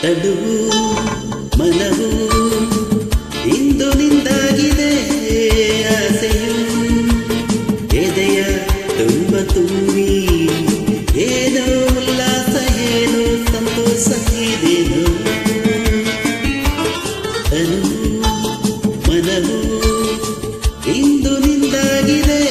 ತನುವು ಮನವು ಇಂದು ನಿಂದಾಗಿದೆ ಆಸೆಯು ಎದೆಯ ತುಂಬ ತುಂಬಿ ಏನೋ ಉಲ್ಲಾಸ ಏನೋ ಸಂತೋಷ ಇದೇನೋ ತನುವು ಮನವು ಇಂದು ನಿಂದಾಗಿದೆ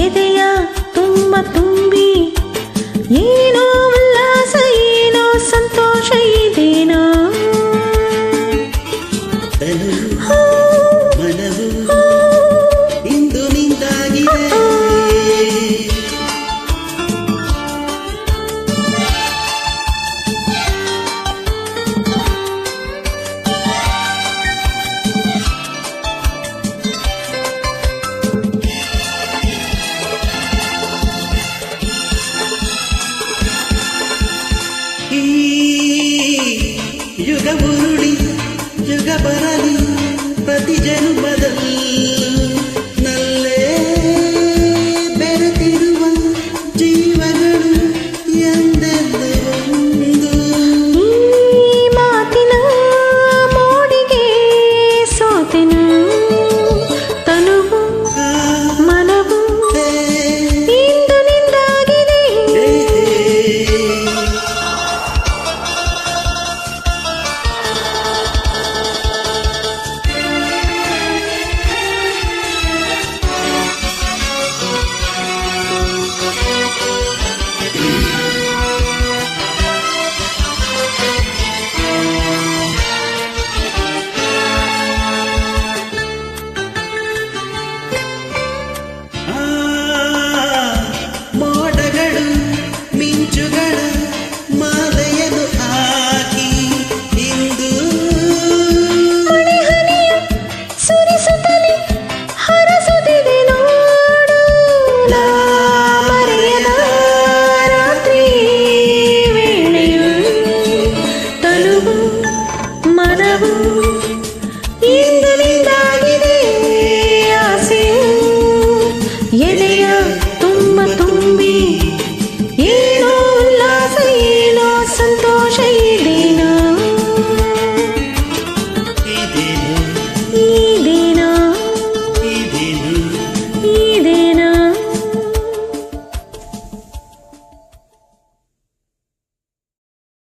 ಎದೆಯ ತುಂಬ ತುಂಬಿ ಏನೋ ಉಲ್ಲಾಸ ಏನೋ ಸಂತೋಷ ಇದೇನೋ ಮನವು ಇಂದು ನಿಂದಾಗಿದೆ ಯುಗ ಉರುಳಿ ಯುಗ ಬರಲಿ ಪ್ರತಿ ಜನ್ಮದಲ್ಲಿ ನಲ್ಲೇ ಬೆರೆತಿರುವ ಜೀವಗಳು ಎಂದೆಂದು ಒಂದು ಈ ಮಾತಿನ ಮೋಡಿಗೆ ಸೋತೆನು ತನುವು ಮನವು ಇಂದು ನಿಂದಾಗಿದೆ ಮೋಡಗಳು ಮಿಂಚುಗಳ ಮಾಲೆಯನ್ನು ಹಾಕಿ ಇಂದು ಮಳೆಹನಿಯ ಸುರಿಸುತ್ತಲೇ ಹರಸುತ್ತಿದೆ ನೋಡು ನಾ ಮರೆಯದ ರಾತ್ರಿ ವೇಳೆಯು ತನುವು ಮನವು ಇಂದು ನಿಂದಾಗಿದೆ ಆಸೆಯು ಎದೆಯ ತುಂಬ ತುಂಬಿ ಏನೋ ಉಲ್ಲಾಸ ಏನೋ ಸಂತೋಷ ಇದೇನೋ ಇದೇನು ಈ